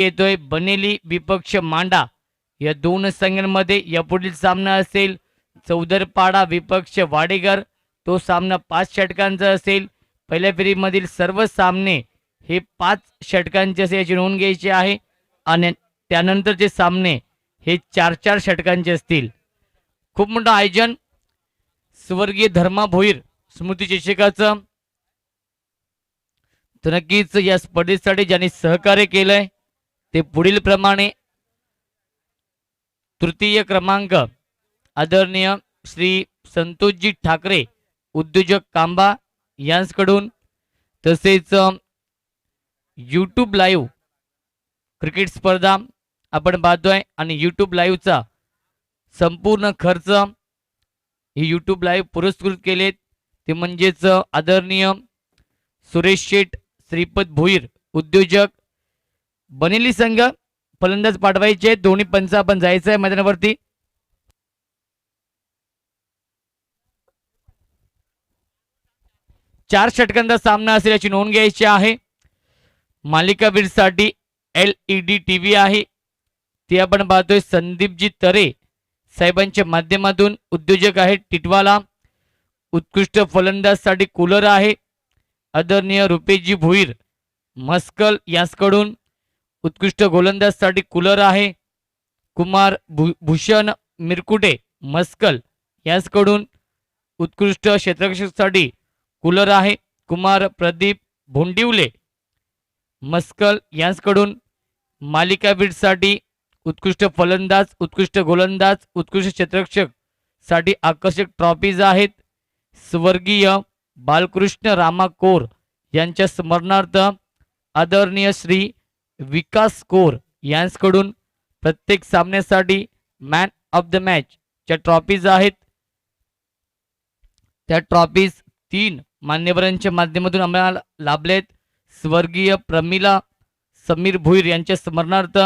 येतोय बनेली विपक्ष मांडा या दोन संघांमध्ये यापुढील सामना असेल चौदरपाडा विपक्ष वाडेकर, तो सामना 5 षटकांचा असेल। पहिल्या फेरीमधील सर्व सामने हे 5 षटकांचे असे याची नोंद घ्यायची आहे आणि त्यानंतरचे सामने हे 4-4 षटकांचे असतील। खूप मोठं आयोजन स्वर्गीय धर्मा भोईर स्मृती चषकाचं, तर नक्कीच या स्पर्धेसाठी ज्यांनी सहकार्य केलंय ते पुढील प्रमाणे तृतीय क्रमांक आदरणीय श्री संतोषजी ठाकरे उद्योजक कांबा यांकडून, तसेच यूट्यूब लाईव्ह क्रिकेट स्पर्धा आपण पाहतोय आणि यूट्यूब लाईव्हचा संपूर्ण खर्च हे यूट्यूब लाईव्ह पुरस्कृत केलेत ते म्हणजेच आदरणीय सुरेश शेठ श्रीपद भोईर उद्योजक। बनेली संघ फलंदाज पाठवायचे, दोन्ही पंच आपण जायचं आहे मैदानावरती। चार षटकांचा सामना असेल याची नोंद घ्यायची आहे। मालिकावीरसाठी LED TV आहे ती आपण पाहतोय संदीपजी तरे साहेबांच्या माध्यमातून, उद्योजक आहेत टिटवाला। उत्कृष्ट फलंदाजसाठी कूलर आहे आदरणीय रुपेशजी भोईर मस्कल यांकडून। उत्कृष्ट गोलंदाजसाठी कूलर आहे कुमार भूषण मिरकुटे मस्कल यांकडून। उत्कृष्ट क्षेत्ररक्षकसाठी कूलर आहे कुमार प्रदीप भोंडिवले मस्कल यांकडून। मालिकावीरसाठी उत्कृष्ट फलंदाज, उत्कृष्ट गोलंदाज, उत्कृष्ट क्षेत्ररक्षक साठी आकर्षक ट्रॉफीज आहेत स्वर्गीय बालकृष्ण रामा कोर यांच्या स्मरणार्थ आदरणीय श्री विकास कोर यांकडून। प्रत्येक सामन्यासाठी मॅन ऑफ द मॅच च्या ट्रॉफीज आहेत, त्या ट्रॉफीज 3 मान्यवरांच्या माध्यमातून आम्हाला लाभलेत। स्वर्गीय प्रमिला समीर भोईर यांच्या स्मरणार्थ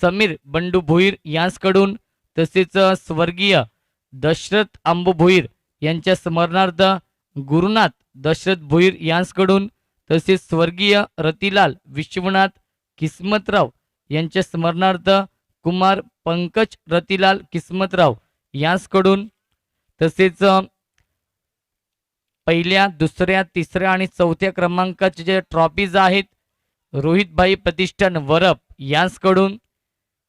समीर बंडू भोईर यांकडून, तसेच स्वर्गीय दशरथ आंबू भोईर यांच्या स्मरणार्थ गुरुनाथ दशरथ भोईर यांकडून, तसेच स्वर्गीय रतिलाल विश्वनाथ किस्मतराव यांच्या स्मरणार्थ कुमार पंकज रतिलाल किस्मतराव यांकडून, तसेच पहिल्या, दुसऱ्या, तिसऱ्या आणि चौथ्या क्रमांकाचे जे ट्रॉफीज आहेत रोहितभाई प्रतिष्ठान वरप यांकडून।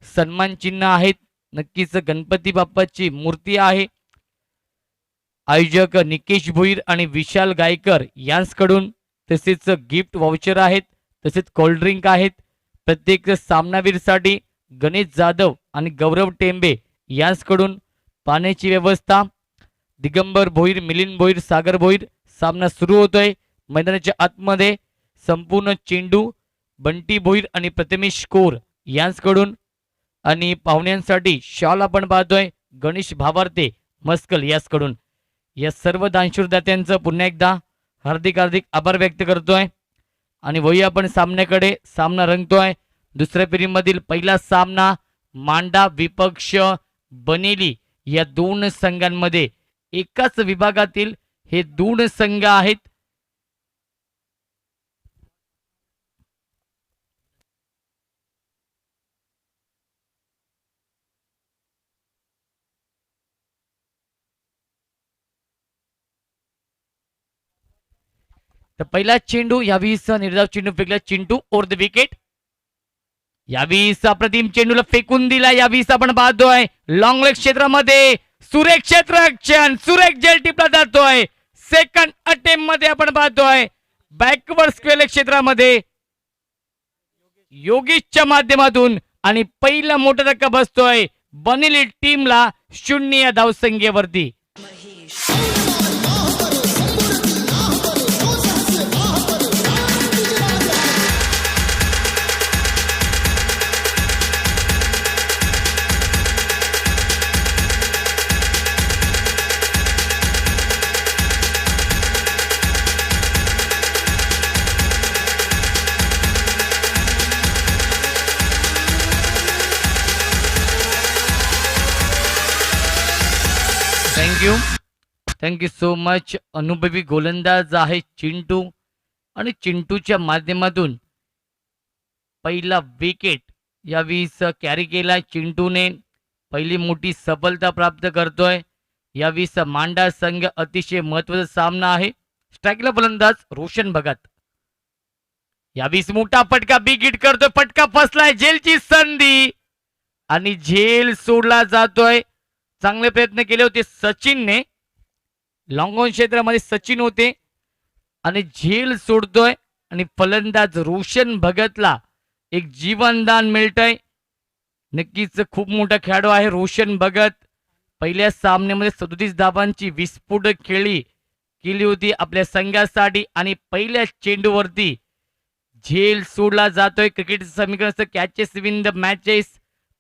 सन्मान चिन्ह आहेत, नक्कीच गणपती बाप्पाची मूर्ती आहे आयोजक निकेश भोईर आणि विशाल गायकर यांकडून, तसेच गिफ्ट वाउचर आहेत, तसेच कोल्ड्रिंक आहेत। प्रत्येक सामनावीरसाठी गणेश जाधव आणि गौरव टेंबे यांकडून पाण्याची व्यवस्था दिगंबर भोईर, मिलिंद भोईर, सागर भोईर। सामना सुरू होतोय मैदानाच्या आतमध्ये। संपूर्ण चेंडू बंटी भोईर आणि प्रथमेश कोर यांकडून आणि पाहुण्यांसाठी शॉल आपण पाहतोय गणेश भावार्ते मस्कल यांकडून। या सर्व दानशूरदात्यांचं पुन्हा एकदा हार्दिक आभार व्यक्त करतोय आणि वही आपण सामन्याकडे, सामना रंगतोय। दुसऱ्या फेरीमधील पहिला सामना मांडा विपक्ष बनेली या दोन संघांमध्ये, एकाच विभागातील हे दोन संघ आहेत। तर पहिला चेंडू यावेळीस निर्धाव चेंडू फेकला चिंटू ओव्हर द विकेट। यावेळीस अप्रतिम चेंडूला फेकून दिला। यावेळीस आपण पाहतोय लॉंग लेग क्षेत्रामध्ये सुरेख क्षेत्ररक्षण, सुरेख जेल टिपला जातोय। सेकंड अटेम्प्ट मध्ये आपण पाहतोय बॅकवर्ड स्क्वेअर क्षेत्रामध्ये योगेशच्या माध्यमातून आणि पहिला मोठा धक्का बसतोय बनेली टीमला 0 या धावसंख्येवरती। Thank you so much. अनुभवी गोलंदाज आहे चिंटू आणि चिंटूच्या माध्यमातून पहिला विकेट यावेळीस कॅरी केला चिंटूने, पहिली मोठी सफलता प्राप्त करतोय. यावेळीस मांडा संघ अतिशय महत्वाचा सामना आहे. स्ट्राईकला फलंदाज रोशन भगत. यावेळीस मोठा फटका बिग हिट करतोय, फटका फसलाय, झेलची संधी आणि झेल सोडला जातोय. चांगले प्रयत्न केले होते सचिनने, लॉंग ऑन क्षेत्रामध्ये सचिन होते आणि झेल सोडतोय आणि फलंदाज रोशन भगतला एक जीवनदान मिळतंय. नक्कीच खूप मोठा खेळाडू आहे रोशन भगत. पहिल्या सामन्यामध्ये 37 धावांची विस्फोटक खेळी केली होती आपल्या संघासाठी आणि पहिल्या चेंडूवरती झेल सोडला जातोय. क्रिकेट समीकरण असतं कॅचेस विन द मॅचेस,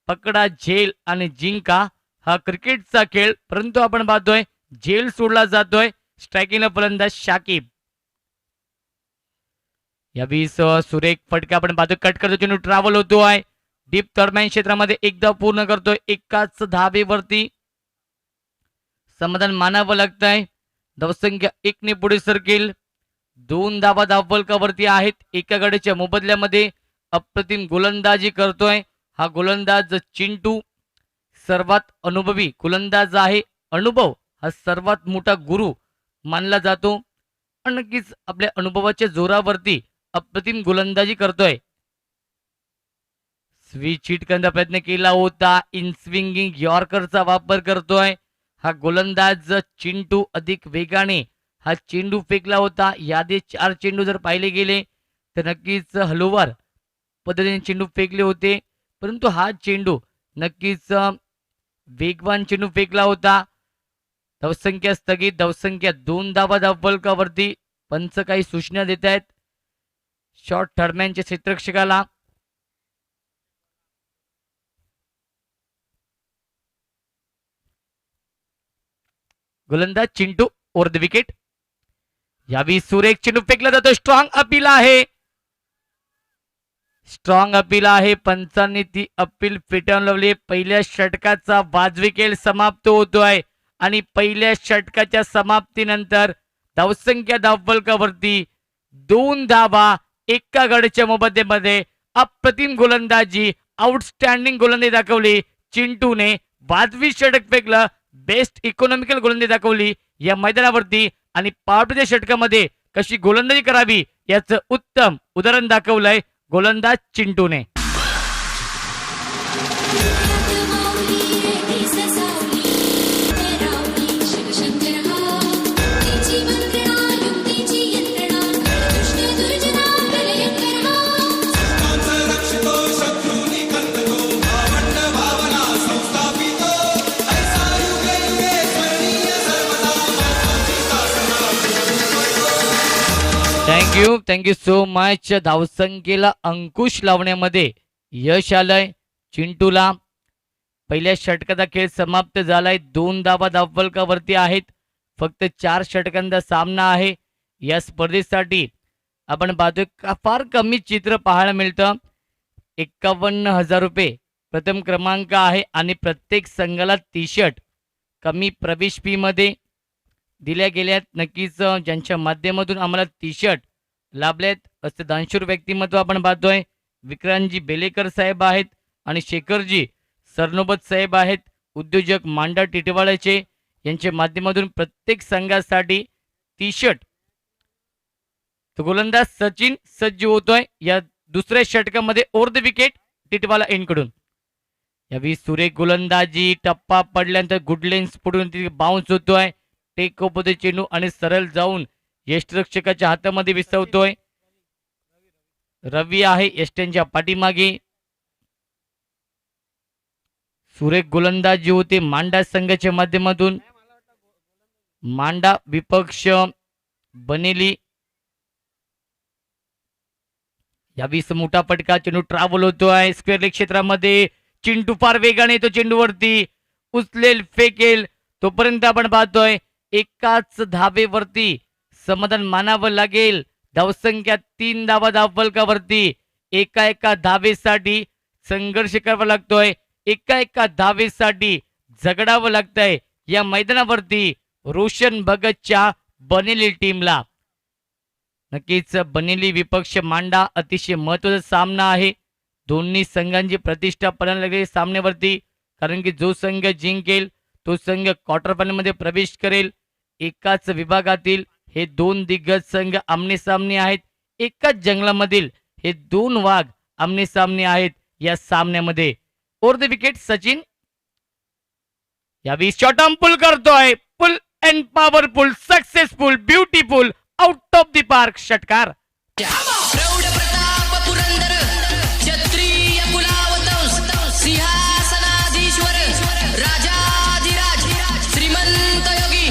पकडा झेल आणि जिंका हा क्रिकेटचा खेळ, परंतु आपण पाहतोय झेल सोडला जातोय. स्ट्रायकिंगला फलंदाज शाकिब. यावेळी सुरेख फटका आपण पाहतोय, कट करतो चेंडू, ट्रॅव्हल होतोय डीप थर्डमॅन क्षेत्रामध्ये, एकदा पूर्ण करतोय एकाच धाबेवरती. समाधान मानावं लागतंय. धावसंख्या 1 ने पुढे सरकेल. 2 धावा धावफलकावरती आहेत. एका गड्याच्या मोबदल्यामध्ये अप्रतिम गोलंदाजी करतोय हा गोलंदाज चिंटू. सर्वात अनुभवी गोलंदाज आहे. अनुभव हा सर्वात मोठा गुरु मानला जातो. नक्कीच आपल्या अनुभवाच्या जोरावरती अप्रतिम गोलंदाजी करतोय. स्विच हिट करण्याचा प्रयत्न केला होता, इन स्विंगिंग यॉर्करचा वापर करतोय हा गोलंदाज चिंटू. अधिक वेगाने हा चेंडू फेकला होता. यादी 4 चेंडू जर पाहिले गेले तर नक्कीच हलवार पद्धतीने चेंडू फेकले होते, परंतु हा चेंडू नक्कीच वेगवान चेंडू फेकला होता. धावसंख्या स्थगित, धावसंख्या 2 धावा धावफलकावरती. पंच काही सूचना देत आहेत शॉर्ट थर्डमॅनच्या क्षेत्ररक्षकाला. गोलंदाज चिंटू ओव्हर द विकेट. यावेळी सुरेख चेंडू फेकला जातो. स्ट्रॉंग अपील आहे, स्ट्रॉंग अपील आहे. पंचांनी ती अपील फेटाळून लावली. पहिल्या षटकाचा वाजवी खेळ समाप्त होतोय आणि पहिल्या षटकाच्या समाप्तीनंतर धावसंख्या धावफलकावरती 2 धावा एका गडच्या मोबदल्यामध्ये. अप्रतिम गोलंदाजी, आउटस्टँडिंग गोलंदाजी दाखवली चिंटूने. वाजवी षटक फेकलं, बेस्ट इकॉनॉमिकल गोलंदाजी दाखवली या मैदानावरती आणि पावटच्या षटकामध्ये कशी गोलंदाजी करावी याचं उत्तम उदाहरण दाखवलंय गोलंदाज चिंटूने. Thank you so much. धावसंख्येला अंकुश लावण्यामध्ये यश आलंय चिंटूला. पहिल्या षटकाचा खेळ समाप्त झालाय. 2 धावा धावफलकावरती आहेत. फक्त 4 षटकांचा सामना आहे. या स्पर्धेसाठी आपण पाहतोय फार कमी चित्र पाहायला मिळतं. 51,000 रुपये प्रथम क्रमांक आहे आणि प्रत्येक संघाला टी शर्ट कमी प्रवेश फी मध्ये दिल्या गेल्यात. नक्कीच ज्यांच्या माध्यमातून आम्हाला टी शर्ट लाभलेत असे दानशूर व्यक्तिमत्व आपण पाहतोय. विक्रांतजी बेलेकर साहेब आहेत आणि शेखरजी सरनोबत साहेब आहेत, उद्योजक मांडा टिटवाळ्याचे. यांच्या माध्यमातून प्रत्येक संघासाठी टी शर्ट. तो गोलंदाज सचिन सज्ज होतोय या दुसऱ्या षटकामध्ये ओव्हर द विकेट टिटवाला एंडकडून. यावेळी सुरेख गोलंदाजी, टप्पा पडल्यानंतर गुड लेन्स पडून बाउन्स होतोय. टेक ऑफ होते चेंडू आणि सरळ जाऊन यष्टिरक्षकाच्या हातामध्ये विसवतोय. रवी आहे यष्ट्यांच्या पाठीमागे. सुरेख गोलंदाजी होते मांडा संघाच्या माध्यमातून. मांडा विपक्ष बनेली. यावेळी मोठा फटका, चेंडू ट्रॅव्हल होतोय स्क्वेअर लेग क्षेत्रामध्ये. चिंटू फार वेगाने येतो चेंडूवरती, उचलेल फेकेल तोपर्यंत आपण पाहतोय एकाच धावेवरती समाधान मानावं लागेल. धावसंख्या 3 धावा धावफलकावरती. एका धावेसाठी संघर्ष करावा लागतोय, एका धावेसाठी झगडावं लागतंय या मैदानावरती रोशन भगतच्या बनेली टीमला. नक्कीच बनेली विपक्ष मांडा अतिशय महत्वाचा सामना आहे. दोन्ही संघांची प्रतिष्ठा पणाला लागली सामन्यावरती, कारण की जो संघ जिंकेल तो संघ क्वार्टर फायनल मध्ये प्रवेश करेल. एकाच विभागातील हे दोन दिग्गज संघ आमने सामने आहेत. एकाच जंगलामधील हे दोन वाघ आमने सामने आहेत या सामन्यामध्ये. Over the wicket Sachin. यावेळी शॉट ऑन पुल करतोय, pull and powerful, successful, beautiful, out of the park षटकार. प्रौढ प्रताप पुरंदर क्षत्रिय कुलावतंस सिंहासनाधीश्वर राजाधिराज श्रीमंत योगी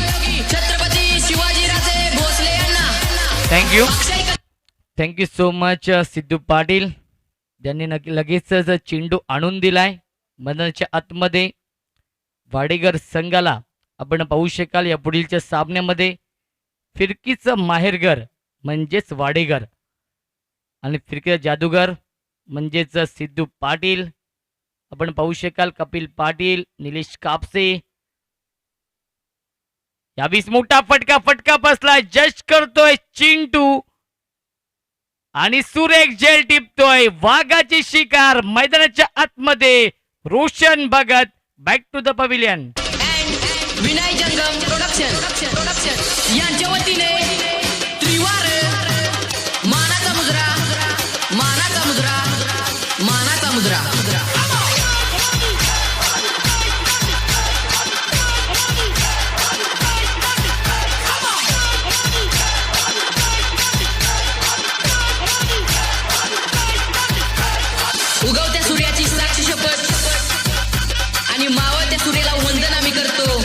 छत्रपती शिवाजीराजे भोसले यांना thank you thank you so much Sidhu Patil. त्यांनी लगेचच चेंडू आणून दिलाय मैदानाच्या आतमध्ये. वाडेकर संघाला आपण पाहू शकाल या पुढीलच्या सामन्यामध्ये फिरकीचं माहेरघर म्हणजेच वाडेकर आणि फिरकीचा जादूगर म्हणजेच सिद्धू पाटील. आपण पाहू शकाल कपिल पाटील, निलेश कापसे. यावीस मोठा फटका बसला, जज करतोय चिंटू आणि सुरेख जेल टिपतोय. वाघाची शिकार मैदानाच्या आतमध्ये. Roshan Bhagat back to the pavilion. Vinay Jangam production यांच्या वतीने त्रिवार मानाचा मुजरा, मानाचा मुजरा, मानाचा मुजरा. उगवत्या सूर्याची साक्षी शपथ आणि मावळत्या सूर्याला वंदन आम्ही करतो.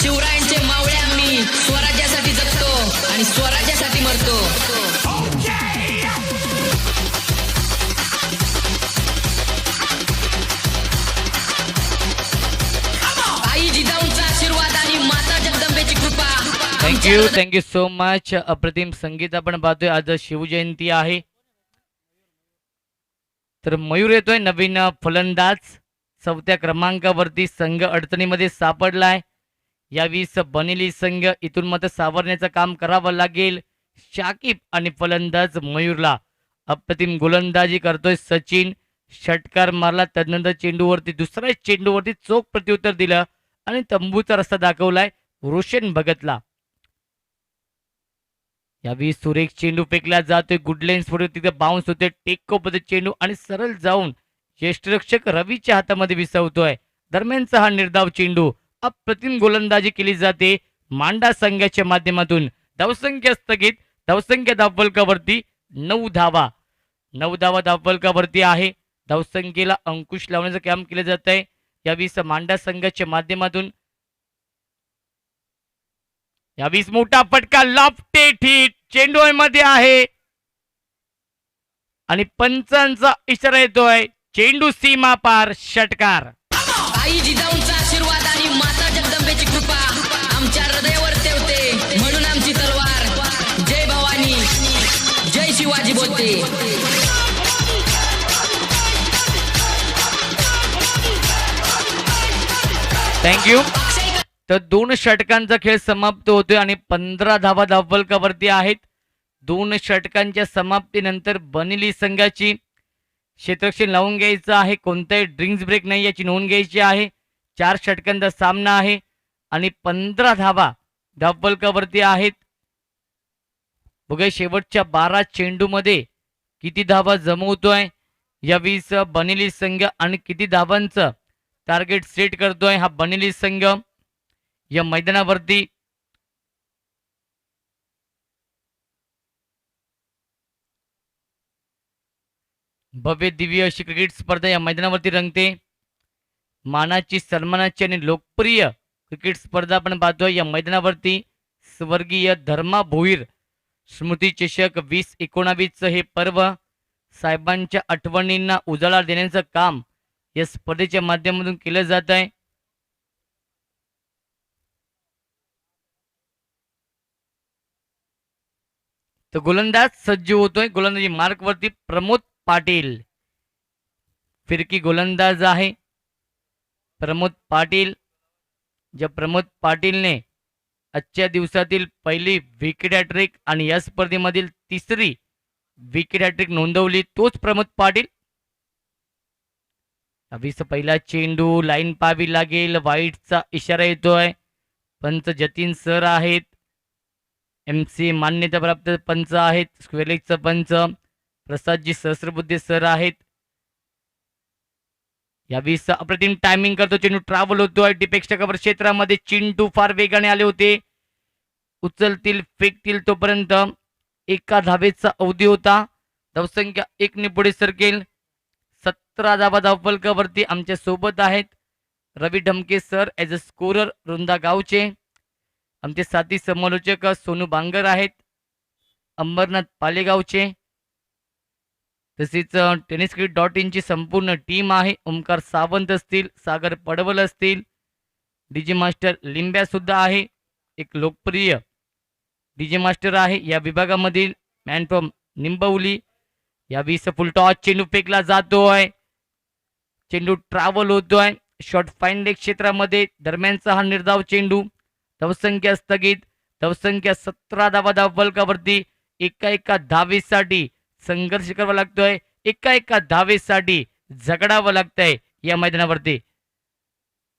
शिवरायांचे मावळे आम्ही स्वराज्यासाठी जगतो आणि स्वराज्यासाठी मरतो. आई जिजाऊंचा आशीर्वाद आणि माता जगदंबेची कृपा. Thank you so much. अप्रतिम संगीत आपण पाहतोय. आज शिवजयंती आहे तर मयूर येतोय नवीन फलंदाज. 4थ्या क्रमांकावरती संघ अडचणीमध्ये सापडलाय. यावेळी बनेली संघ इथून मात्र सावरण्याचं काम करावं लागेल. शाकिब आणि फलंदाज मयूरला. अप्रतिम गोलंदाजी करतोय सचिन. षटकार मारला, त्यानंतर चेंडूवरती दुसऱ्या चेंडूवरती चोख प्रत्युत्तर दिलं आणि तंबूचा रस्ता दाखवलाय रोशन भगतला. यावेळी सुरेख चेंडू फेकला जातोय. गुड लेन्स तिथे बाउन्स होते. टेक चेंडू आणि सरळ जाऊन यष्टिरक्षक रवीच्या हातामध्ये विसवतोय. दरम्यानचा हा निर्धाव चेंडू. अप्रतिम गोलंदाजी केली जाते मांडा संघाच्या माध्यमातून. धावसंख्या स्थगित. धावसंख्या धावफलकावरती 9 धावा. 9 धावा धावफलकावरती आहे. धावसंख्येला अंकुश लावण्याचं काम केलं जात आहे यावेळी मांडा संघाच्या माध्यमातून. यावेळी मोठा फटका, लॉफ्टेड हिट, चेंडू मध्ये आहे आणि पंचांचा इशारा येतोय. चेंडू सीमा पार, षटकार. आई जिजाऊंचा आशीर्वाद आणि माता जगदंबेची कृपा आमच्या हृदयावर ठेवते, म्हणून आमची तलवार जय भवानी जय शिवाजी बोलते. थँक्यू. तर 2 षटकांचा खेळ समाप्त होतोय आणि 15 धावा धावफलकावरती आहेत. 2 षटकांच्या समाप्तीनंतर बनेली संघाची क्षेत्ररक्षण लावून घ्यायचं आहे. कोणताही ड्रिंक्स ब्रेक नाही याची नोंद घ्यायची आहे. 4 षटकांचा सामना आहे आणि 15 धावा धावफलकावरती आहेत. बघा शेवटच्या 12 चेंडूमध्ये किती धावा जमवतोय यावेळी बनेली संघ आणि किती धावांचं टार्गेट सेट करतोय हा बनेली संघ या मैदानावरती. भव्य दिव्य अशी क्रिकेट स्पर्धा या मैदानावरती रंगते. मानाची, सन्मानाची आणि लोकप्रिय क्रिकेट स्पर्धा आपण पाहतोय या मैदानावरती. स्वर्गीय धर्मा भोईर स्मृती चषक 2019 हे पर्व साहेबांच्या आठवणींना उजाळा देण्याचं काम या स्पर्धेच्या माध्यमातून केलं जात आहे. तर गोलंदाज सज्ज होतोय. गोलंदाजी मार्क वरती प्रमोद पाटील. फिरकी गोलंदाज आहे प्रमोद पाटील. ज्या प्रमोद पाटीलने आजच्या दिवसातील पहिली विकेट हॅट्रिक आणि या स्पर्धेमधील तिसरी विकेट हॅट्रिक नोंदवली तोच प्रमोद पाटील. 20 पहिला चेंडू लाईन पाहावी लागेल. वाईटचा इशारा येतोय. पंच जतीन सर आहेत. MC मान्यता प्राप्त पंच आहेत. स्क्वेअरलेगचा पंच प्रसादजी सहस्रबुद्धे सर आहेत. 20 अप्रतिम टायमिंग करतो. चेंडू ट्रॅव्हल होतोय डिपेक्सच्या कव्हर क्षेत्रामध्ये. चिंटू फार वेगाने आले होते. उचलतील फेकतील तोपर्यंत एका धावेचा अवधी होता. धावसंख्या 1 ने पुढे सरकेल. 17 धावा धावफलकावरती आमच्या सोबत आहेत रवी ढमके सर ॲज अ स्कोरर रुंदा गावचे. आमचे साथी समालोचक सोनू बांगर आहेत. अंबरनाथ पालेगावचे. तसेच टेनिस क्रिकेट ची संपूर्ण टीम आहे. ओमकार सावंत असतील, सागर पडवल असतील, डीजे मास्टर लिंब्या सुद्धा आहे. एक लोकप्रिय डीजे मास्टर आहे या विभागामधील. Man from Nimbavali. 20 full toss चेंडू फेकला जातोय. चेंडू ट्रॅव्हल होतोय शॉर्ट फाईन लेग क्षेत्रामध्ये. दरम्यानचा हा निर्धाव चेंडू. धावसंख्या स्थगित. धावसंख्या 17 धावा धावफलकावरती. एका धावेसाठी संघर्ष करावा लागतोय. एका धावेसाठी झगडावं लागतंय या मैदानावरती.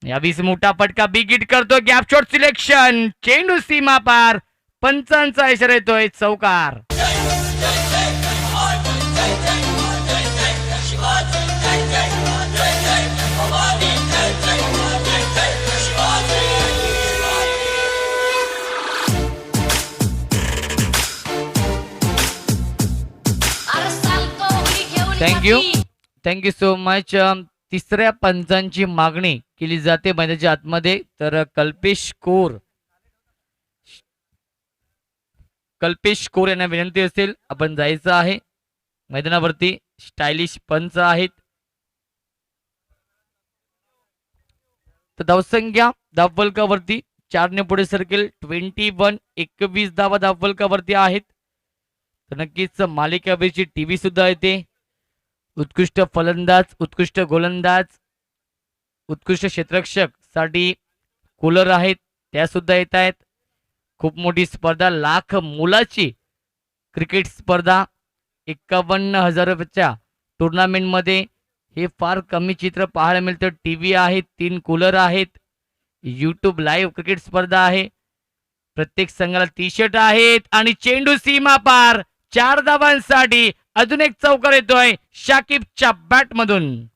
20 मोठा फटका बिग हिट करतो. Gap shot selection. चेंडू सीमा पार. पंचांचा इशारा येतोय चौकार. Thank you so much. तिसऱ्या पंचांची मागणी केली जाते मैदानाच्या आतमध्ये. तर कल्पेश कोर यांना विनंती असेल आपण जायचं आहे मैदानावरती. स्टायलिश पंच आहेत. तर धावसंख्या धावफलकावरती 4 ने पुढे सरकेल. 21 धावा धावफलकावरती आहेत. तर नक्कीच मालिकावीरची टीव्ही सुद्धा येते. उत्कृष्ट फलंदाज, उत्कृष्ट गोलंदाज, उत्कृष्ट क्षेत्ररक्षक साठी कूलर आहेत त्या सुद्धा येत आहेत. खूप मोठी स्पर्धा, लाख मुलाची क्रिकेट स्पर्धा. 51,000 रुपयाच्या टुर्नामेंटमध्ये हे फार कमी चित्र पाहायला मिळतं. टीव्ही आहेत, 3 कूलर आहेत, यूट्यूब लाईव्ह क्रिकेट स्पर्धा आहे. प्रत्येक संघाला टी शर्ट आहेत आणि चेंडू सीमा पार. 4 धावांसाठी अजून एक चौकार येतोय शाकिबच्या बॅट मधून.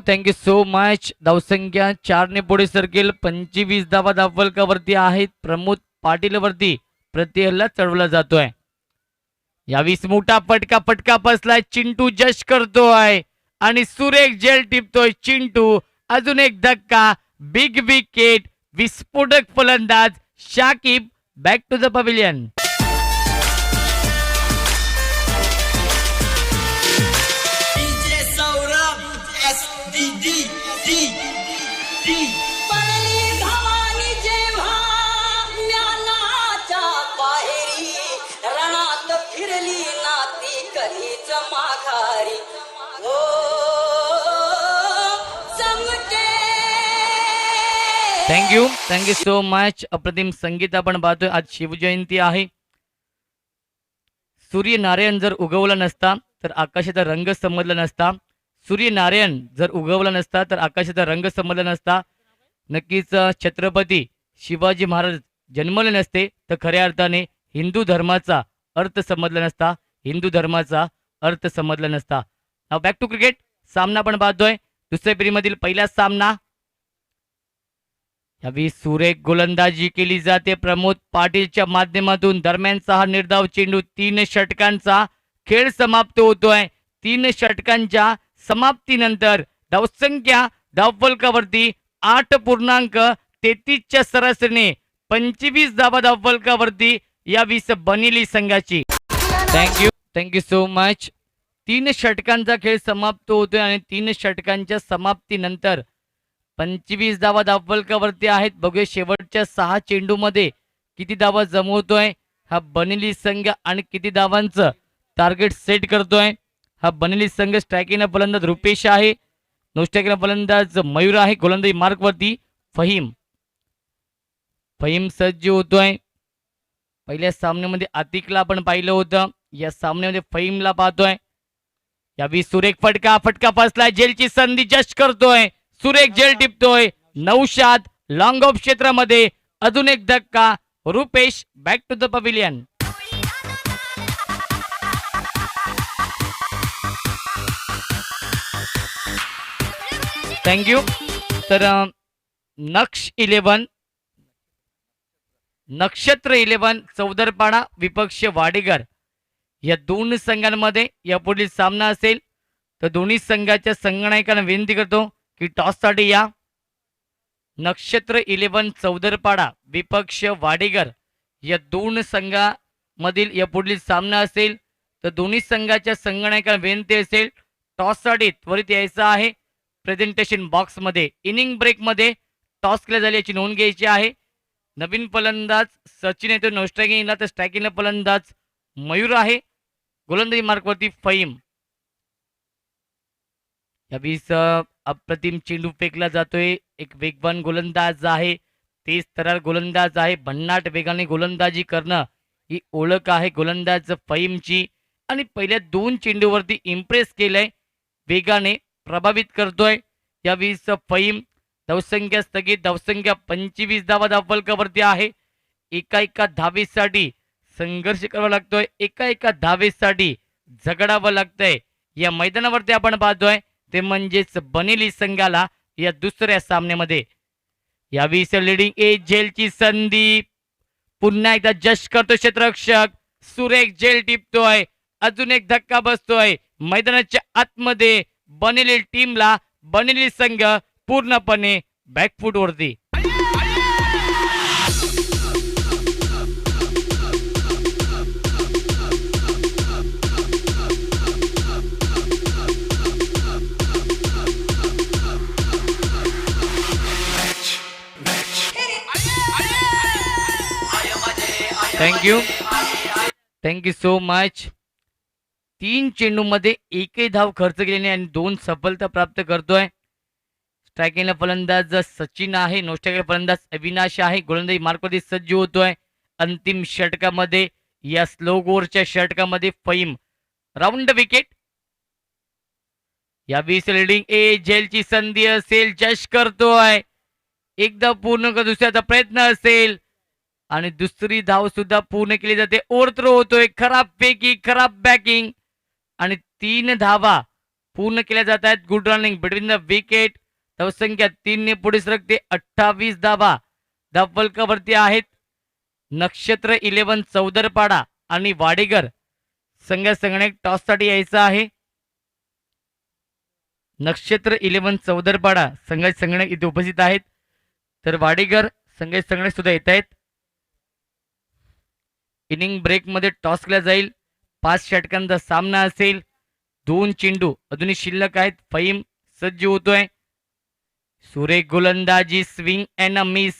Thank you so much. धावसंख्या 4 ने पुढे सरकेल. 25 धावा धावफलकावरती आहेत. प्रमोद पाटील वरती प्रतिहल्ला चढवला जातोय. 20 मोठा फटका बसलाय. चिंटू जश करतोय आणि सुरेख जेल टिपतोय चिंटू. अजून एक धक्का. Big wicket. विस्फोटक फलंदाज Shakib back to the pavilion. Thank you so much. अप्रतिम संगीत आपण पाहतोय. आज शिवजयंती आहे. सूर्यनारायण जर उगवला नसता तर आकाशाचा रंग समजला नसता. सूर्यनारायण जर उगवला नसता तर आकाशाचा रंग समजला नसता. नक्कीच छत्रपती शिवाजी महाराज जन्मले नसते तर खऱ्या अर्थाने हिंदू धर्माचा अर्थ समजला नसता. हिंदू धर्माचा अर्थ समजला नसता. नाव बॅक टू क्रिकेट. सामना आपण पाहतोय. दुसऱ्या फेरीमधील पहिला सामना. यावेळी सुरेख गोलंदाजी केली जाते प्रमोद पाटीलच्या माध्यमातून. दरम्यानचा हा निर्धाव चेंडू. 3 षटकांचा खेळ समाप्त होतोय. 3 षटकांच्या समाप्तीनंतर धावसंख्या धावफलकावरती 8.33च्या सरासरीने 25 धावा धावफलकावरती या 20 बनेली संघाची. Thank you so much. 3 षटकांचा खेळ समाप्त होतोय आणि 3 षटकांच्या समाप्तीनंतर 25 धावा धावफलकावरती आहेत. बघूया शेवटच्या 6 चेंडूमध्ये किती धावा जमवतोय हा बनेली संघ आणि किती धावांचं टार्गेट सेट करतोय हा बनेली संघ. स्ट्रायकिंग फलंदाज रुपेश आहे. नो स्ट्रायकिंग फलंदाज मयूर आहे. गोलंदाजी मार्कवरती फहीम सज्ज होतोय. पहिल्या सामन्यामध्ये आतिकला आपण पाहिलं होतं. या सामन्यामध्ये फहीमला पाहतोय. यावी सुरेख फटका फसलाय. जेलची संधी जस्ट करतोय. सुरेख जेल टिपतोय. नौशाद लॉंग ऑफ क्षेत्रामध्ये अजून एक धक्का. Rupesh back to the pavilion. Thank you. तर नक्षत्र 11 चौदरपाडा विपक्ष वाडेकर या दोन संघांमध्ये यापुढील सामना असेल. तर दोन्ही संघाच्या संगणकांना विनंती करतो की टॉससाठी या. नक्षत्र 11 चौदरपाडा विपक्ष वाडेकर या दोन संघामधील यापुढील सामना असेल. तर दोन्ही संघाच्या संगणकांना विनंती असेल टॉससाठी त्वरित यायचं आहे. प्रेझेंटेशन बॉक्समध्ये इनिंग ब्रेकमध्ये टॉस केला झाली याची नोंद घ्यायची आहे. नवीन फलंदाज सचिन येतो नो स्ट्रायकिंगला. तर स्ट्रायकिंगला फलंदाज मयूर आहे. गोलंदाजी मार्कवरती फहीम. यावीस अप्रतिम चेंडू फेकला जातोय. एक वेगवान गोलंदाज आहे. तेज तरार गोलंदाज आहे. भन्नाट वेगाने गोलंदाजी करणं ही ओळख आहे गोलंदाज फहीमची. आणि पहिल्या 2 चेंडूवरती इम्प्रेस केलंय. वेगाने प्रभावित करतोय. यावीस फहीम. धावसंख्या स्थगित. धावसंख्या 25 धावा धावफलकावरती आहे. एका धावेसाठी संघर्ष करावा लागतोय. एका धावेसाठी झगडावं लागतंय. या मैदानावरती आपण पाहतोय ते म्हणजेच बनेली संघाला या दुसऱ्या सामन्यामध्ये. यावेळी लीडिंग एज झेलची संधी. पुन्हा एकदा जस्ट करतो क्षेत्ररक्षक. सुरेख झेल टिपतोय. अजून एक धक्का बसतोय. मैदानाच्या आतमध्ये बनेली टीमला बनेली संघ पूर्णपणे बॅकफूट वरती. Thank you so much. 3 चेंडूमध्ये एकही धाव खर्च केल्याने आणि 2 सफलता प्राप्त करतोय. स्ट्रायकिंगला फलंदाज सचिन आहे. नो स्ट्रायकिंगला फलंदाज अविनाश आहे. गोलंदाजी मार्कवरती सज्ज होतोय. अंतिम षटकामध्ये या स्लो गोरच्या षटकामध्ये फहीम राऊंड विकेट. या 20 लीडिंग ए झेलची संधी असेल. जश करतोय. एकदा पूर्ण कर दुसऱ्याचा प्रयत्न असेल आणि दुसरी धाव सुद्धा पूर्ण केली जाते. ओव्हरथ्रो होतोय. खराब फेकी खराब बॅकिंग आणि 3 धावा पूर्ण केल्या जात आहेत. Good running between the wicket. धावसंख्या 3 ने पुढे सरकते. 28 धावा धावफलकावरती आहेत. नक्षत्र 11 चौदरपाडा आणि वाडेकर संघासंगणक टॉससाठी यायचं आहे. नक्षत्र 11 चौदरपाडा संघाचे संगणक इथे उपस्थित आहेत. तर वाडेकर संघाचे संगणक सुद्धा येत आहेत. इनिंग ब्रेकमध्ये टॉस केला जाईल. 5 षटकांचा सामना असेल. 2 चेंडू अजूनही शिल्लक आहेत. फहीम सज्ज होतोय. सुरेख गोलंदाजी स्विंग अँड अ मिस.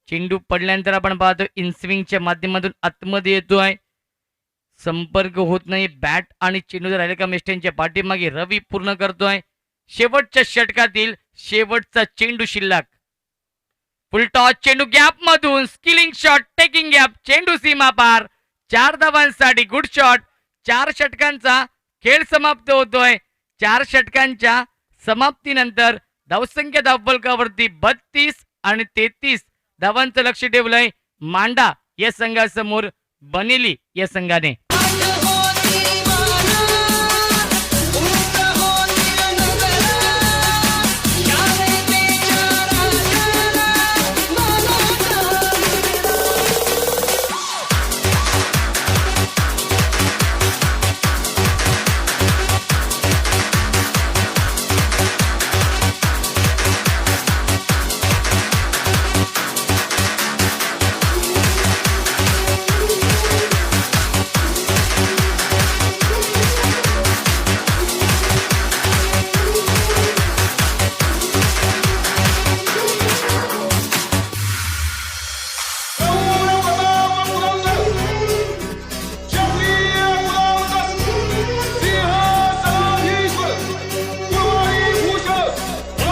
चेंडू पडल्यानंतर आपण पाहतो इन स्विंगच्या माध्यमातून आतमध्ये येतोय. संपर्क होत नाही. बॅट आणि चेंडू राहिले का मेस्टेनच्या पाठीमागे. रवी पूर्ण करतोय. शेवटच्या षटकातील शेवटचा चेंडू शिल्लक. फुल टॉस चेंडू गॅप मधून स्किलिंग शॉट टेकिंग गॅप. चेंडू सीमा पार. 4 धावांसाठी गुड शॉट. 4 षटकांचा खेळ समाप्त होतोय. 4 षटकांच्या समाप्तीनंतर धावसंख्या धावफलकावरती 32 आणि 33 धावांचं लक्ष ठेवलंय मांडा या संघासमोर बनेली या संघाने.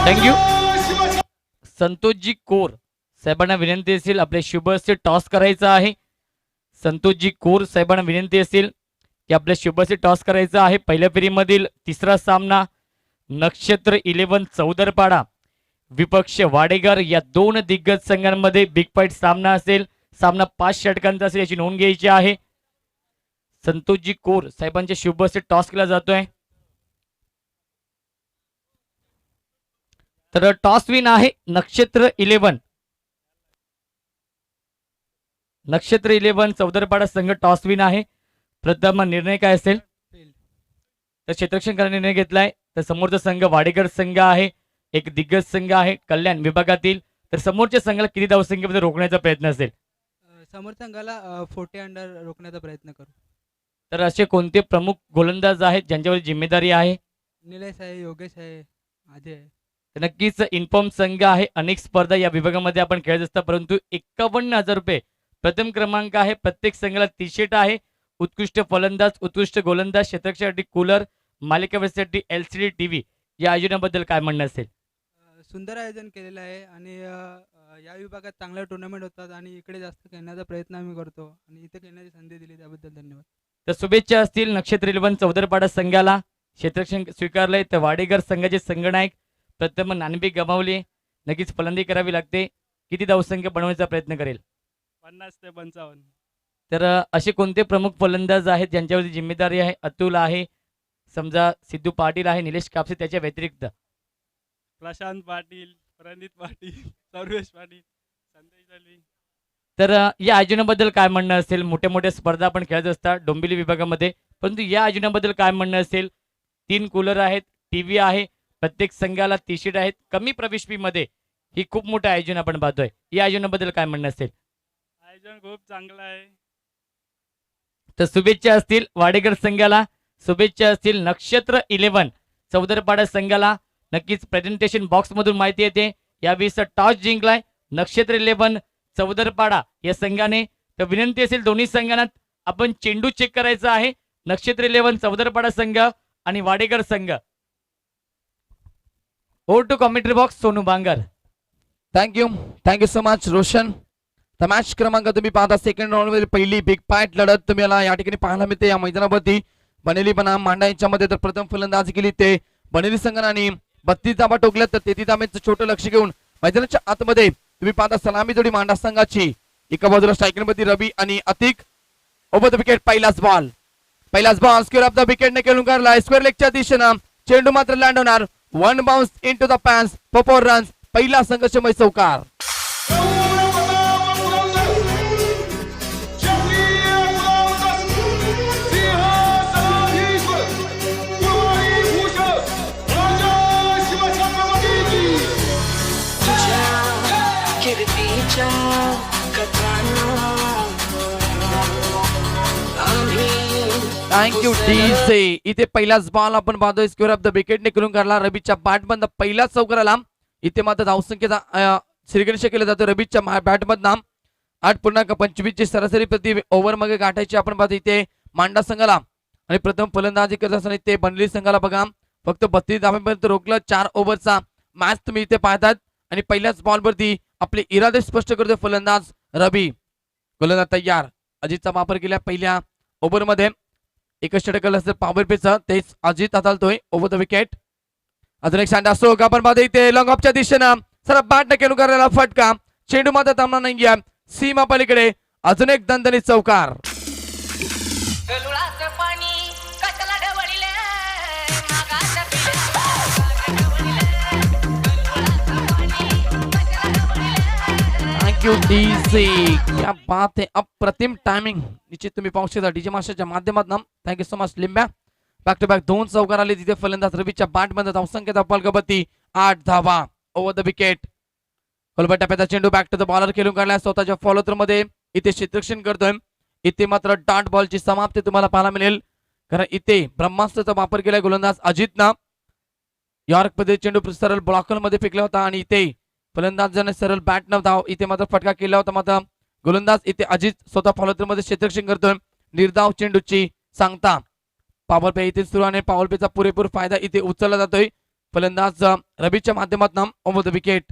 थँक्यू. संतोषजी कोर साहेबांना विनंती असेल आपले शुभ हस्ते टॉस करायचा आहे. संतोषजी कोर साहेबांना विनंती असेल की आपल्या शुभ हस्ते टॉस करायचा आहे. पहिल्या फेरीमधील तिसरा सामना नक्षत्र 11 चौदरपाडा विपक्ष वाडेकर या दोन दिग्गज संघांमध्ये बिग फाईट सामना असेल. सामना 5 षटकांचा असेल याची नोंद घ्यायची आहे. संतोषजी कोर साहेबांच्या शुभ हस्ते टॉस केला जातोय. तर टॉस विन आहे नक्षत्र 11. नक्षत्र 11 चौदरपाडा संघ टॉस विन आहे. प्रथम निर्णय काय असेल तर क्षेत्ररक्षण करण्याचा निर्णय घेतलाय. तर समोरचा संघ वाडेकर संघ आहे, एक दिग्गज संघ आहे कल्याण विभागातील. तर समोरच्या संघाला किती धावसंख्येमध्ये रोखण्याचा प्रयत्न असेल? समोर संघाला 40 अंडर रोखण्याचा प्रयत्न करू. तर असे कोणते प्रमुख गोलंदाज आहेत ज्यांच्यावर जिम्मेदारी आहे? निलेश आहे, योगेश आहे, अजय आहे. तर नक्कीच इन्फॉर्म संघ आहे. अनेक स्पर्धा या विभागामध्ये आपण खेळत असता, परंतु 51,000 रुपये प्रथम क्रमांक आहे. प्रत्येक संघाला टी शर्ट आहे. उत्कृष्ट फलंदाज, उत्कृष्ट गोलंदाज, क्षेत्ररक्षणासाठी कूलर, मालिकावीसाठी LCD TV या आयोजनाबद्दल काय म्हणणं असेल? सुंदर आयोजन केलेलं आहे आणि या विभागात चांगल्या टुर्नामेंट होतात आणि इकडे जास्त खेळण्याचा प्रयत्न आम्ही करतो आणि इथे खेळण्याची संधी दिली त्याबद्दल धन्यवाद. तर शुभेच्छा असतील नक्षत्र 11 चौदरपाडा संघाला. क्षेत्ररक्षण स्वीकारलंय. तर वाडेकर संघाचे संघनायक प्रथम नाणेफेक गमावली. नक्कीच फलंदाजी करावी लागते. किती धावसंख्या बनवण्याचा प्रयत्न करेल? 50 ते 55. तर असे कोणते प्रमुख फलंदाज आहेत ज्यांच्यावरती जिम्मेदारी आहे? अतुल आहे, समजा सिद्धू पाटील आहे, निलेश कापसे त्याच्या व्यतिरिक्त? प्रशांत पाटील, प्रणित पाटील, सर्वेश पाटील, संदेश दलवी. तर या आयोजनाबद्दल काय म्हणणं असेल? मोठ्या मोठ्या स्पर्धा आपण खेळत असतात डोंबिवली विभागामध्ये, परंतु या आयोजनाबद्दल काय म्हणणं असेल? 3 कूलर आहेत, TV आहे, प्रत्येक संघाला टी शर्ट आहेत, कमी प्रवेश फी मध्ये ही खूप मोठं आयोजन आपण पाहतोय. या आयोजनाबद्दल काय म्हणणं असेल? आयोजन खूप चांगलं आहे. तर शुभेच्छा असतील वाडेकर संघाला, शुभेच्छा असतील नक्षत्र 11 चौदरपाडा संघाला. नक्कीच प्रेझेंटेशन बॉक्स मधून माहिती येते यावेळी टॉस जिंकलाय नक्षत्र 11 चौदरपाडा या संघाने. तर विनंती असेल दोन्ही संघांना आपण चेंडू चेक करायचा आहे. नक्षत्र 11 चौदरपाडा संघ आणि वाडेकर संघ. Over to commentary box Sonu Bangar. Thank you so much Roshan. तर मॅच क्रमांक तुम्ही पाहता सेकंड राऊंड मध्ये पहिली बिग फाईट लढत तुम्हाला या ठिकाणी पाहायला मिळते या मैदानावरती. बनेली बनाम मांडा यांच्यामध्ये तर प्रथम फलंदाजी केली ते बनेली संघाने आणि 32 धावा टोकल्यात. तर 33 धाब्यांचं छोटं लक्ष घेऊन मैदानाच्या आतमध्ये तुम्ही पाहता सलामी जोडी मांडा संघाची. एका बाजूला स्ट्रायकर मध्ये रवी आणि अतिक. ओव्हर द विकेट पहिलाच ball square off the wicket ने खेळून काढला. स्क्वेअर लेगच्या दिशेनं चेंडू मात्र लँड होणार. 1 bounce into the pens for 4 runs. पहिला संघर्षमय चौकार. Thank you DJ. इथे पहिलाच बॉल आपण पाहतोय स्क्वेअर ऑफ द विकेटने करून काढला. रबीच्या बॅटमधनं पहिलाच चौकार आला. इथे मात्र धावसंख्येचा श्रीगणेश केला जातो रबीच्या बॅटमधनं. 8.25 ची सरासरी प्रति ओव्हर मध्ये गाठायची आपण पाहतो इथे मांडा संघाला. आणि प्रथम फलंदाजी करत असताना ते बनलेली संघाला बघा फक्त 32 धाव्यांपर्यंत रोखलं. 4 ओव्हरचा मॅच तुम्ही इथे पाहतात आणि पहिल्याच बॉलवरती आपले इरादे स्पष्ट करतो फलंदाज रबी. गोलंदाज तयार. अजितचा वापर केला पहिल्या ओव्हरमध्ये. एकच षटक असतं पॉवर पेचं तेच अजित हाताळतोय. Over the wicket. अजून एक सँड असतो आपण पाहतो इथे लॉंग ऑफच्या दिशेनं सर बॅट न खेळून करायला फटका. चेंडू मात्र थांबणार नाहीये सीमा पलीकडे. अजून एक दणदणीत चौकार. Thank you DJ. क्या बात है. अप्रतिम टायमिंग निश्चित तुम्ही पाहू शकता डीजे मास्टरच्या माध्यमातून. Thank you so much Limbya. Back to back 2 चौकार आले तिथे फलंदाज रवीच्या बॅटमध्ये धावसंख्येचा फलगपती 8 धावा. Over the wicket. कोलबट टप्प्याचा चेंडू बॅक टू द बॉलर खेळून काढला. स्वतःच्या फॉलोथ्रू मध्ये इथे क्षेत्ररक्षण करतोय. इथे मात्र डॉट बॉलची समाप्ती तुम्हाला पाहायला मिळेल कारण इथे ब्रह्मास्त्राचा वापर केलाय गोलंदाज अजितनं. यॉर्क मध्ये चेंडू सरळ ब्लॉकर मध्ये फेकला होता आणि इथे फलंदाजाने सरळ बॅट न धाव इथे मात्र फटका केला होता. मात्र गोलंदाज इथे अजित स्वतः फॉलोथ्रू मध्ये क्षेत्ररक्षण करतोय. निर्धाव चेंडूची सांगता. पॉवर प्ले इथे सुरू आणि पॉवर प्लेचा पुरेपूर फायदा इथे उचलला जातोय. फलंदाज रबीच्या माध्यमातून ओव्हर द विकेट.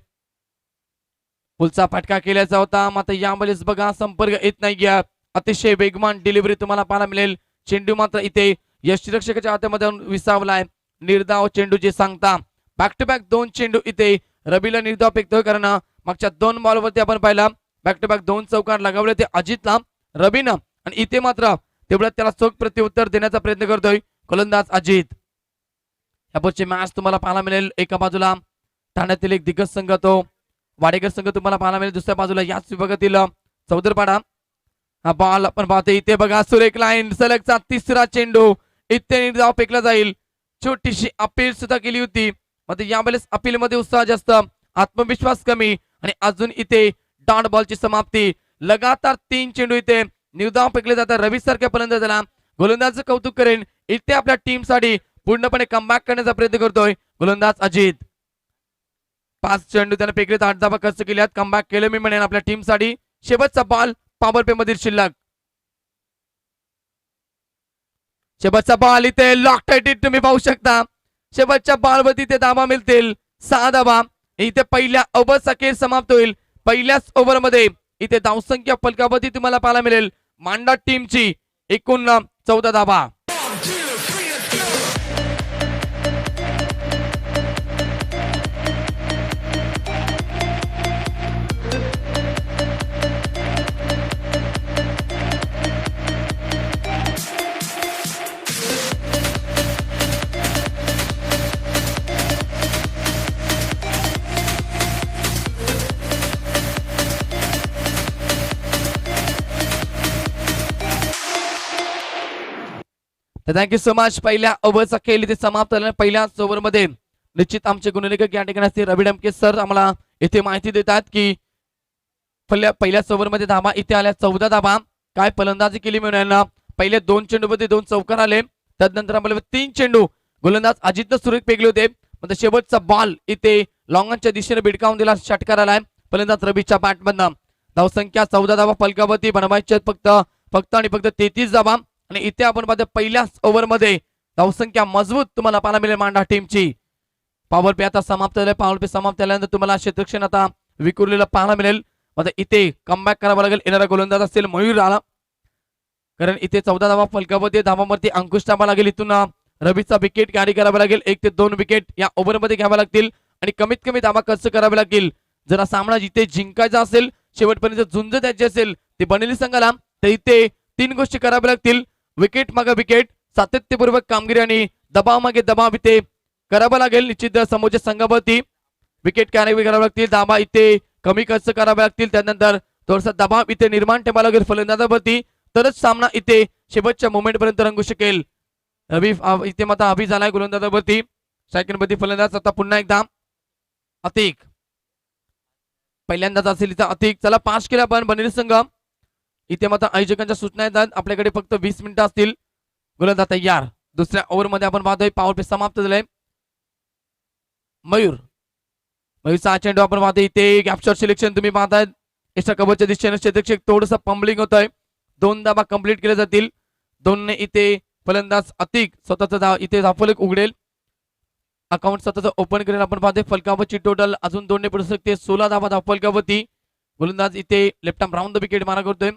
पुलचा फटका केल्याचा होता, मात्र यावेळेस बघा संपर्क येत नाही. अतिशय वेगवान डिलिव्हरी तुम्हाला पाहायला मिळेल. चेंडू मात्र इथे यष्टीरक्षकाच्या हातामध्ये विसावलाय. निर्धाव चेंडू जे सांगता, बॅक टू बॅक 2 चेंडू इथे रबीला निर्धाव फेकतोय, कारण मागच्या 2 बॉलवरती आपण पाहिला बॅक टू बॅक 2 चौकार लगावले ते अजितला रबीनं, आणि इथे मात्र तेवढ्यात त्याला चोख प्रत्युत्तर देण्याचा प्रयत्न करतोय गोलंदाज अजित. यापुढची मॅच तुम्हाला पाहायला मिळेल. एका बाजूला ठाण्यातील एक दिग्गज संघ तो वाडेकर संघ तुम्हाला पाहायला मिळेल, दुसऱ्या बाजूला याच विभागातील चौदरपाडा. हा बॉल आपण पाहतो इथे बघा, सुरेख लाईन, सलगचा तिसरा चेंडू इथे निर्धाव फेकला जाईल. छोटीशी अपील सुद्धा केली होती, मात्र यावेळेस अपील मध्ये उत्साह जास्त, आत्मविश्वास कमी, आणि अजून इथे डॉट बॉलची समाप्ती. लगातार 3 चेंडू इथे निर्धाव फेकले जातात. रवी सारख्या फलंदाजाला गोलंदाजचं कौतुक करेन. इथे आपल्या टीम साठी पूर्णपणे कमबॅक करण्याचा प्रयत्न करतोय गोलंदाज अजित. 5 चेंडू त्याने फेकले, 8 धावा खर्च केल्यात, कमबॅक केलं मी म्हणेन आपल्या टीम साठी. शेवटचा बॉल पॉवर प्ले मधील शिल्लक. शेवटचा बॉल इथे लॉक टाईट तुम्ही पाहू शकता. शेवटच्या बॉलवरती ते धावा मिळतील, 6 धावा. इथे पहिल्या ओव्हरचा खेळ समाप्त होईल. पहिल्याच ओव्हर मध्ये इथे धावसंख्या फलकावरती तुम्हाला पाहायला मिळेल मांडा टीमची एकूण 14 धावा. Thank you so much. पहिल्या ओव्हरचा खेळ इथे समाप्त झाला. पहिल्याच ओव्हर मध्ये निश्चित आमचे गुणलेखक या ठिकाणी असतील रवी डमके सर आम्हाला इथे माहिती देतात की पहिल्याच ओव्हर मध्ये धावा इथे आल्या 14 धावा. काय फलंदाजी केली मिळून पहिले 2 चेंडू मध्ये 2 चौकार आले, त्यानंतर आम्हाला 3 चेंडू गोलंदाज अजितनं सुरेख फेकले होते. म्हणजे शेवटचा बॉल इथे लॉंगनच्या दिशेने भिडकावून दिला, षटकार आलाय फलंदाज रवीच्या बॅटमधनं. धावसंख्या 14 धावा फलकावरती बनवायच्या फक्त आणि फक्त 33 धावा. आणि इथे आपण पाहतो पहिल्याच ओव्हर मध्ये धावसंख्या मजबूत तुम्हाला पाहायला मिळेल मांडा टीमची. पॉवर प्ले आता समाप्त झाले. पॉवर प्ले समाप्त झाल्यानंतर तुम्हाला क्षेत्ररक्षण आता विखुरलेलं पाहायला मिळेल. आता इथे कमबॅक करावं लागेल. येणारा गोलंदाज असेल मयूर आला, कारण इथे 14 धावा फलकावरती, धावावरती अंकुश टाकावा लागेल. इथून रवीचा विकेट कॅरी करावा लागेल. 1 ते 2 विकेट या ओव्हर मध्ये घ्याव्या लागतील आणि कमीत कमी धावा खर्च करावे लागतील. जर हा सामना जिथे जिंकायचा असेल, शेवटपर्यंत झुंज द्यायची असेल ते बनेली संघाला, तर इथे 3 गोष्टी कराव्या लागतील. विकेट मागे विकेट, सातत्यपूर्वक कामगिरी आणि दबाव मागे दबाव इथे करावा लागेल. निश्चित समोरच्या संघावरती विकेट कॅरी करावे लागतील, धावा इथे कमी खर्च करावे लागतील, त्यानंतर थोडासा दबाव इथे निर्माण ठेवावा लागेल फलंदाजावरती, तरच सामना इथे शेवटच्या मोमेंट पर्यंत रंगू शकेल. रवी इथे मात्र अभि झालाय गोलंदाजावरती. सेकंड मध्ये फलंदाज आता पुन्हा एकदा अतिक. पहिल्यांदाच असेल इथं अतिक. चला 5 केला पण बनेली संघ. इथे मात्र आयोजकांच्या सूचना येतात, आपल्याकडे फक्त 20 मिनिटं असतील. गोलंदाज तयार. दुसऱ्या ओव्हर मध्ये आपण पाहतोय पॉवर प्ले समाप्त झालाय. मयूरचा चेंडू आपण पाहतोय इथे गॅप शॉट सिलेक्शन तुम्ही पाहताय. एक्स्ट्रा कव्हरच्या दिशेने क्षेत्ररक्षक थोडंसं पंबलिंग होतंय. 2 धावा कंप्लीट केल्या जातील. 2 ने इथे फलंदाज अतिक स्वतःचा इथे धावफलक उघडेल, अकाउंट स्वतःच ओपन करेल. आपण पाहतोय फलकावरची टोटल अजून 2 ने पडू शकते. 16 धावा धावफलकावरती. गोलंदाज इथे left arm round the wicket मारा करतोय.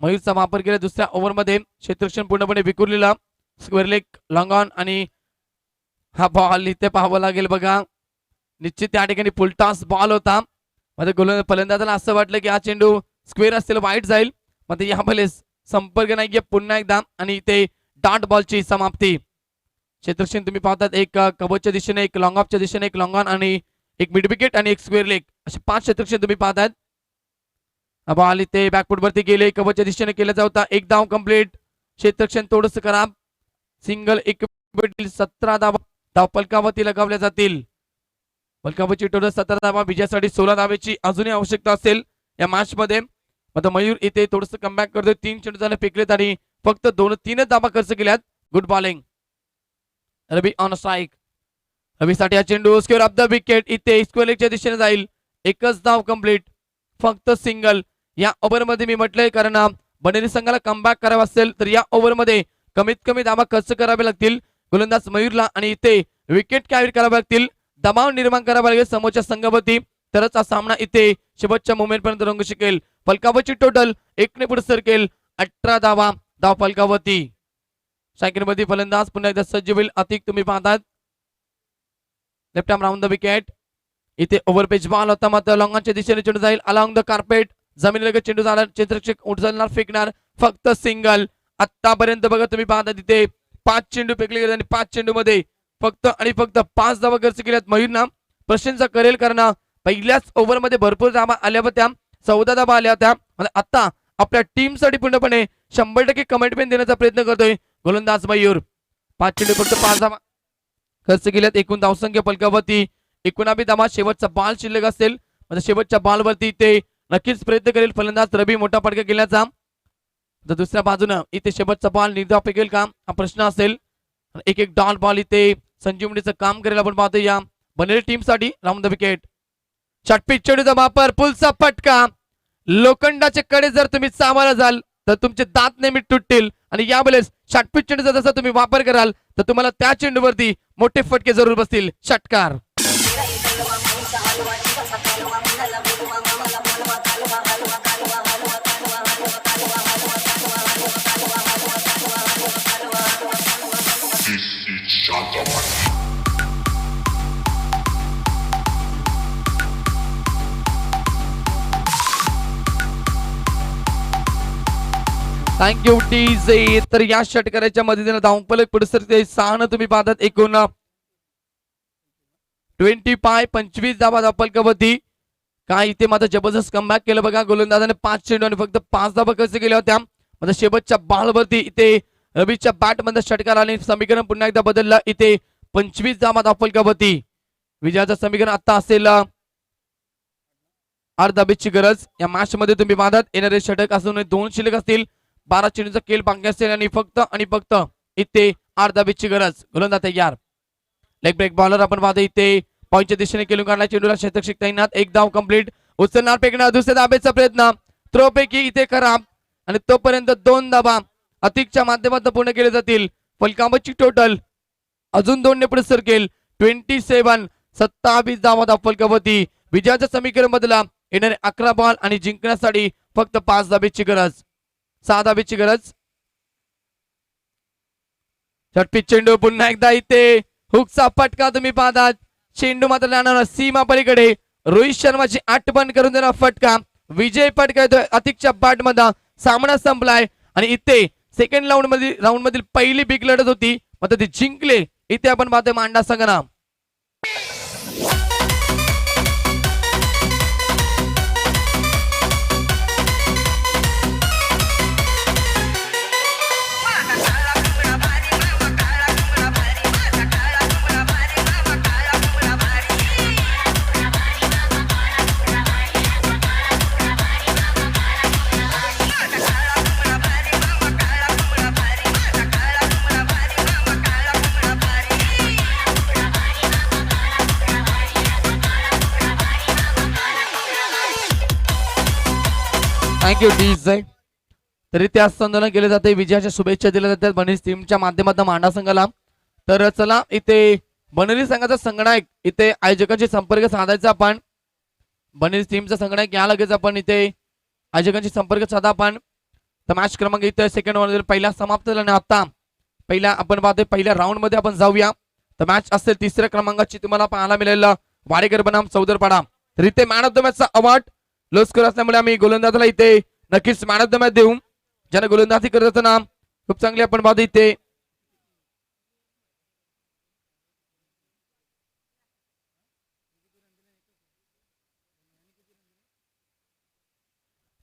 मयूरचा वापर केला दुसऱ्या ओव्हर मध्ये. क्षेत्ररक्षण पूर्णपणे विखुरलेला, स्क्वेअर लेग, लॉंग ऑन, आणि हा बॉल इथे पाहावं लागेल बघा. निश्चित त्या ठिकाणी फुलटॉस बॉल होता. मध्ये फलंदाजाला असं वाटलं की हा चेंडू स्क्वेअर असेल, वाईट जाईल, मध्ये यामध्ये संपर्क नाहीये पुन्हा एकदा, आणि इथे डॉट बॉलची समाप्ती. क्षेत्ररक्षण तुम्ही पाहतात, एक कव्हरच्या दिशेने, एक लॉंग ऑफच्या दिशेने, एक लॉंग ऑन, आणि एक मिड विकेट आणि एक स्क्वेअर लेग, असे 5 क्षेत्ररक्षण तुम्ही पाहतात. बॉल इथे बॅकफुट वरती गेले, कव्हरच्या दिशेने केला होता. 1 धाव कंप्लीट. क्षेत्ररक्षण थोडंसं खराब. सिंगल 17 धाव फलकावरती लगावल्या जातील. फलकावरची टोटल 17 धावा. विजयासाठी 16 धावेची अजूनही आवश्यकता असेल या मॅच मध्ये. आता मयूर इथे थोडंसं कमबॅक करतोय. 3 चेंडू झाले फेकलेत आणि फक्त 2-3 धावा खर्च केल्यात. Good bowling. Ravi on strike. रवीसाठी हा चेंडू स्क्वेअर ऑफ द विकेट, इथे स्क्वेअर लेगच्या दिशेने जाईल. 1च धाव कंप्लीट, फक्त सिंगल या ओव्हर मध्ये. मी म्हटलंय कारण बनेली संघाला कमबॅक करावा असेल तर या ओव्हर मध्ये कमीत कमी धावा खर्च करावे लागतील गोलंदाज मयूरला, आणि इथे विकेट कॅरी कराव्या लागतील, दबाव निर्माण करावा लागेल समोरच्या संघावरती, तरच हा सामना इथे शेवटच्या मोमेंट पर्यंत रंगू शकेल. फलकावरची टोटल 1 ने पुढे सरकेल. 18 धावा धाव फलकावरती. मध्ये फलंदाज पुन्हा एकदा सज्ज होईल. अतिक तुम्ही पाहतात left arm round the wicket. इथे ओव्हरपेच बॉल होता मात्र लॉंगच्या दिशेने चेंडू जाईल अलॉंग द कार्पेट. जमिनीलगत चेंडू झाला, क्षेत्ररक्षक उचलणार फेकणार, फक्त सिंगल. आतापर्यंत बघा तुम्ही पाहता तिथे 5 चेंडू फेकले गेले आणि 5 चेंडू मध्ये फक्त आणि फक्त 5 धावा खर्च केल्यात मयूरना. प्रशंसा करेल कारण पहिल्याच ओव्हर मध्ये भरपूर धावा आल्या होत्या, 14 धावा आल्या होत्या. आणि आता आपल्या टीम साठी पूर्णपणे 100% कमिटमेंट देण्याचा प्रयत्न करतोय गोलंदाज मयूर. 5 चेंडू फक्त 5 धावा खर्च केल्यात. एकूण धावसंख्या फलकावरती 19 धावा. शेवटचा बॉल शिल्लक असेल म्हणजे शेवटच्या बॉलवरती ते नक्कीच प्रयत्न करेल फलंदाज रवी मोठा फटका केल्याचा. तर दुसऱ्या बाजूनं इथे शेवटचा बॉल निर्धाव फेकेल का हा प्रश्न असेल. एक एक डॉल बॉल इथे संजीवनीचं काम करेल आपण पाहतो या बनेल टीम साठी. Round the wicket. षटपीच चेंडूचा वापर, पुलचा फटका. लोखंडाचे कडे जर तुम्ही चावायला जाल तर तुमचे दात नेहमी तुटतील आणि यावेळेस षटपीच चेंडूचा जसा तुम्ही वापर कराल तर तुम्हाला त्या चेंडूवरती मोठे फटके जरूर बसतील. षटकार. Thank you TJ. तर या षटकाराच्या मदतीने धावफलक पुढे सरते 6 तुम्ही पाहतात. एकूण 25 धावा धावफलकावरती. काय इथे मात्र जबरदस्त कमबॅक केलं बघा गोलंदाजाने. 5 चेंडू आणि फक्त 5 धावा खर्च केल्या होत्या. म्हणजे शेवटच्या बॉलवरती इथे रवीच्या बॅट मध्ये षटकार आणि समीकरण पुन्हा एकदा बदललं. इथे 25 धावा धावफलकावरती. विजयाचं समीकरण आता असेल 8 धाबेची गरज. या मॅच मध्ये तुम्ही पाहतात येणारे षटक असून 2 शिल्लक असतील. 12 चेंडूचा खेळ बाकी असेल आणि फक्त इथे 8 धाबेची गरज. गोलंदाज तयार. लेग ब्रेक बॉलर आपण पाहतो इथे पॉईंटच्या दिशेने खेळून काढला. चेंडूला क्षेत्ररक्षक तैनात. 1 धाव कंप्लीट. उचलणार फेकणार. दुसऱ्या धाबेचा प्रयत्न थ्रोपैकी इथे खराब आणि तोपर्यंत 2 धाबा अतिकच्या माध्यमातून पूर्ण केले जातील. फलकांवरची टोटल अजून 2 ने पुढे सरकेल. 27 27 धावा धाव फलकावरती. विजयाचं समीकरण बदला. येणारे 11 बॉल आणि जिंकण्यासाठी फक्त 5 धाबेची गरज. 6 धाबेची गरज. षटपीच चेंडू पुन्हा एकदा इथे हुकचा फटका तुम्ही पाहतात. चेंडू मात्र जाणार सीमा पलीकडे. रोहित शर्माची 8 बंद करून देणार फटका. विजय फटका येतोय अतिकच्या बॅट मध्ये. सामना संपलाय आणि इथे सेकंड राऊंड मधील पहिली बिग लढत होती मात्र ती जिंकले. इथे आपण पाहतोय मांडा संघाना. Thank you DJ. तरी ते आंदोलन केले जाते. विजयाच्या शुभेच्छा दिल्या जातात बनेली टीमच्या माध्यमातून मांडा संघाला. तर चला इथे बनेली संघाचा संगणक इथे आयोजकांशी संपर्क साधायचा आपण. बनेली टीमचा संगणक या लगेच आपण इथे आयोजकांशी संपर्क साधा आपण. तर मॅच क्रमांक इथे सेकंड ओव्हर पहिला समाप्त झाला आणि आता पहिला आपण पाहतोय पहिल्या राऊंड मध्ये आपण जाऊया. तर मॅच असेल 3ऱ्या क्रमांकाची तुम्हाला पाहायला मिळेल वाडेकर बनाम चौदरपाडा. तर इथे मॅन ऑफ द मॅचचा अवॉर्ड लो स्कोर असल्यामुळे आम्ही गोलंदाजाला इथे नक्कीच मॅन ऑफ द मॅच देऊ. ज्याने गोलंदाजी करत असताना खूप चांगली आपण पाहतो इथे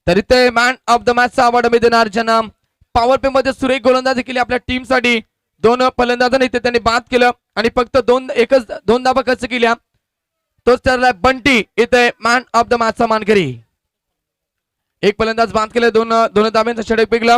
तर इथे मॅन ऑफ द मॅचचा अवॉर्ड आम्ही देणार ज्यांना पॉवर प्ले मध्ये सुरेख गोलंदाजी केली आपल्या टीम साठी. 2 फलंदाजांनी इथे त्यांनी बाद केलं आणि फक्त 2 धावा खर्च केल्या. तोच ठरला बंटी इथे मॅन ऑफ द मॅचचा मानकरी. 1 फलंदाज बाद केले. 2 धाब्यांचा षटक फेकलं.